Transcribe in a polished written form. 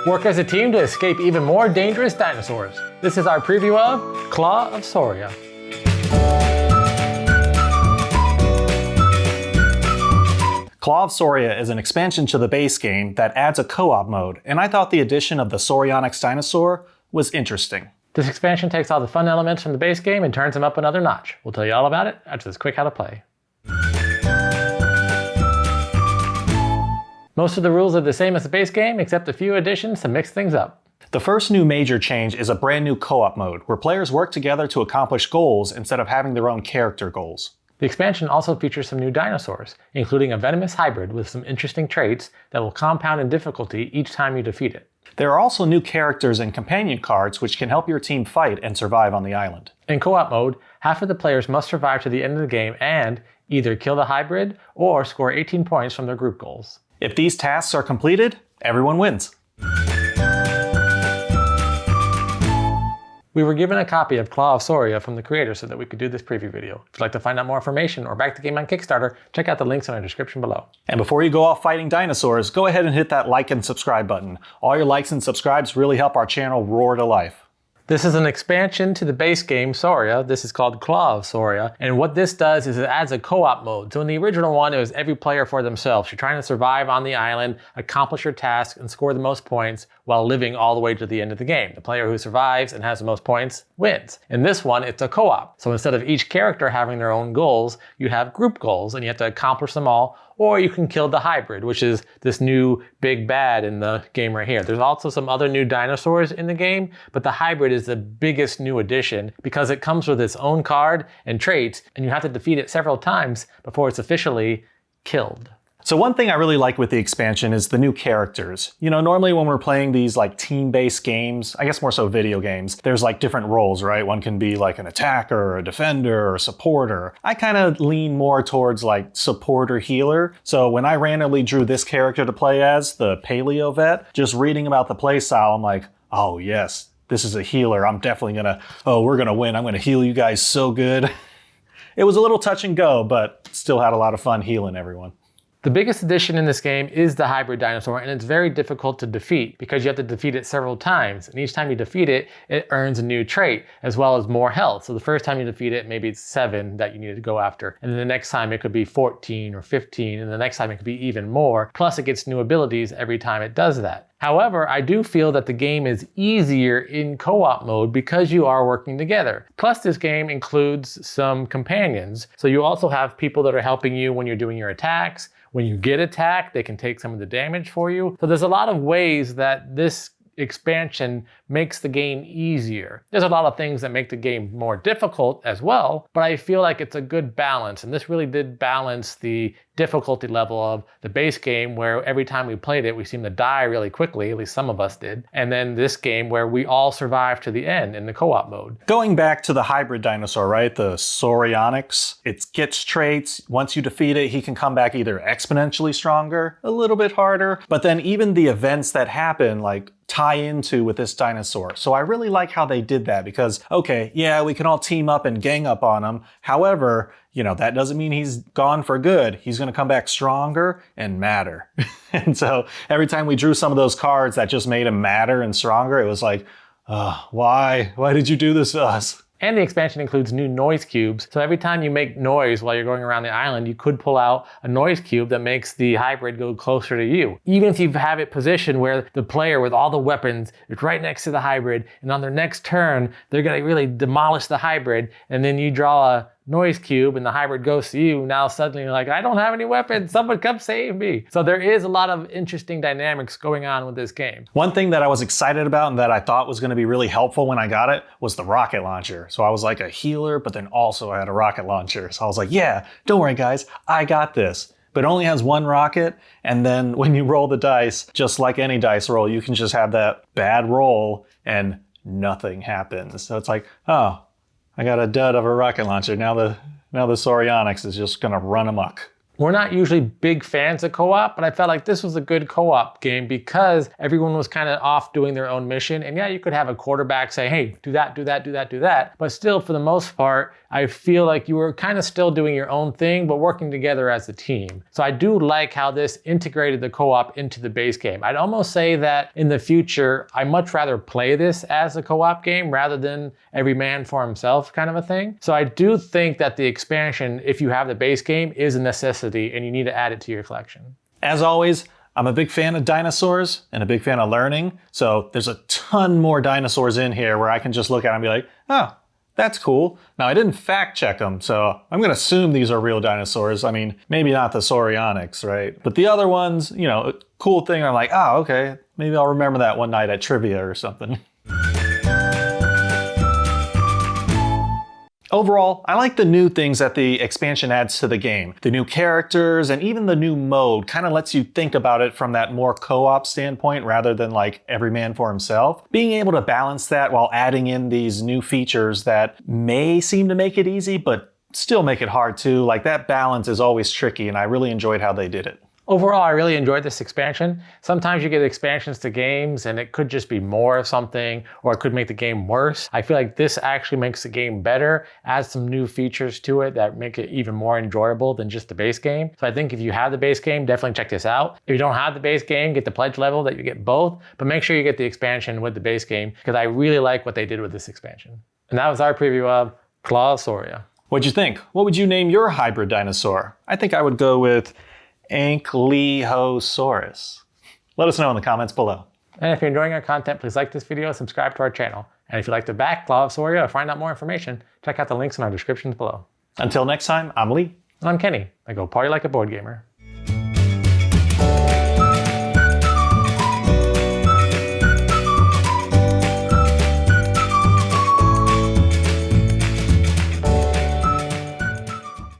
Work as a team to escape even more dangerous dinosaurs. This is our preview of Claw of Sauria. Claw of Sauria is an expansion to the base game that adds a co-op mode, and I thought the addition of the Saurionyx dinosaur was interesting. This expansion takes all the fun elements from the base game and turns them up another notch. We'll tell you all about it after this quick how to play. Most of the rules are the same as the base game, except a few additions to mix things up. The first new major change is a brand new co-op mode, where players work together to accomplish goals instead of having their own character goals. The expansion also features some new dinosaurs, including a venomous hybrid with some interesting traits that will compound in difficulty each time you defeat it. There are also new characters and companion cards which can help your team fight and survive on the island. In co-op mode, half of the players must survive to the end of the game and either kill the hybrid or score 18 points from their group goals. If these tasks are completed, everyone wins. We were given a copy of Claw of Sauria from the creator so that we could do this preview video. If you'd like to find out more information or back the game on Kickstarter, check out the links in our description below. And before you go off fighting dinosaurs, go ahead and hit that like and subscribe button. All your likes and subscribes really help our channel roar to life. This is an expansion to the base game Soria. This is called Claw of Sauria. And what this does is it adds a co-op mode. So in the original one, it was every player for themselves. You're trying to survive on the island, accomplish your task, and score the most points while living all the way to the end of the game. The player who survives and has the most points wins. In this one, it's a co-op. So instead of each character having their own goals, you have group goals and you have to accomplish them all. Or you can kill the hybrid, which is this new big bad in the game right here. There's also some other new dinosaurs in the game, but the hybrid is the biggest new addition because it comes with its own card and traits, and you have to defeat it several times before it's officially killed. So one thing I really like with the expansion is the new characters. You know, normally when we're playing these like team-based games, I guess more so video games, there's like different roles, right? One can be like an attacker or a defender or a supporter. I kind of lean more towards like support or healer. So when I randomly drew this character to play as, the Paleo Vet, just reading about the playstyle, I'm like, oh yes, this is a healer. I'm definitely we're gonna win. I'm gonna heal you guys so good. It was a little touch and go, but still had a lot of fun healing everyone. The biggest addition in this game is the hybrid dinosaur, and it's very difficult to defeat because you have to defeat it several times. And each time you defeat it, it earns a new trait as well as more health. So the first time you defeat it, maybe it's 7 that you need to go after. And then the next time it could be 14 or 15. And the next time it could be even more. Plus it gets new abilities every time it does that. However, I do feel that the game is easier in co-op mode because you are working together. Plus this game includes some companions. So you also have people that are helping you when you're doing your attacks. When you get attacked, they can take some of the damage for you. So there's a lot of ways that this expansion makes the game easier. There's a lot of things that make the game more difficult as well, but I feel like it's a good balance. And this really did balance the difficulty level of the base game where every time we played it, we seemed to die really quickly, at least some of us did. And then this game where we all survived to the end in the co-op mode. Going back to the hybrid dinosaur, right? The Saurionyx, it gets traits. Once you defeat it, he can come back either exponentially stronger, a little bit harder, but then even the events that happen, like tie into with this dinosaur. So I really like how they did that because, okay, yeah, we can all team up and gang up on him. However, you know, that doesn't mean he's gone for good. He's going to come back stronger and madder. And so every time we drew some of those cards that just made him madder and stronger, it was like, why? Why did you do this to us? And the expansion includes new noise cubes. So every time you make noise while you're going around the island, you could pull out a noise cube that makes the hybrid go closer to you. Even if you have it positioned where the player with all the weapons is right next to the hybrid, and on their next turn, they're gonna really demolish the hybrid, and then you draw a noise cube and the hybrid goes to you, now suddenly you're like, I don't have any weapons, someone come save me. So there is a lot of interesting dynamics going on with this game. One thing that I was excited about and that I thought was going to be really helpful when I got it was the rocket launcher. So I was like a healer, but then also I had a rocket launcher. So I was like, yeah, don't worry guys, I got this. But it only has one rocket, and then when you roll the dice, just like any dice roll, you can just have that bad roll and nothing happens. So it's like, oh, I got a dud of a rocket launcher. Now the Saurionyx is just gonna run amok. We're not usually big fans of co-op, but I felt like this was a good co-op game because everyone was kind of off doing their own mission. And yeah, you could have a quarterback say, hey, do that, do that, do that, do that. But still, for the most part, I feel like you were kind of still doing your own thing, but working together as a team. So I do like how this integrated the co-op into the base game. I'd almost say that in the future, I much rather play this as a co-op game rather than every man for himself kind of a thing. So I do think that the expansion, if you have the base game, is a necessity and you need to add it to your collection. As always, I'm a big fan of dinosaurs and a big fan of learning. So there's a ton more dinosaurs in here where I can just look at them and be like, oh, that's cool. Now, I didn't fact check them, so I'm going to assume these are real dinosaurs. I mean, maybe not the Saurionics, right? But the other ones, you know, a cool thing, I'm like, oh, okay, maybe I'll remember that one night at trivia or something. Overall, I like the new things that the expansion adds to the game. The new characters and even the new mode kind of lets you think about it from that more co-op standpoint rather than like every man for himself. Being able to balance that while adding in these new features that may seem to make it easy, but still make it hard too. Like that balance is always tricky, and I really enjoyed how they did it. Overall, I really enjoyed this expansion. Sometimes you get expansions to games and it could just be more of something, or it could make the game worse. I feel like this actually makes the game better, adds some new features to it that make it even more enjoyable than just the base game. So I think if you have the base game, definitely check this out. If you don't have the base game, get the pledge level that you get both, but make sure you get the expansion with the base game because I really like what they did with this expansion. And that was our preview of Claw of Sauria. What'd you think? What would you name your hybrid dinosaur? I think I would go with Ankylosaurus. Let us know in the comments below. And if you're enjoying our content, please like this video, subscribe to our channel. And if you'd like to back Claw of Sauria or find out more information, check out the links in our descriptions below. Until next time, I'm Lee. And I'm Kenny. I go party like a board gamer.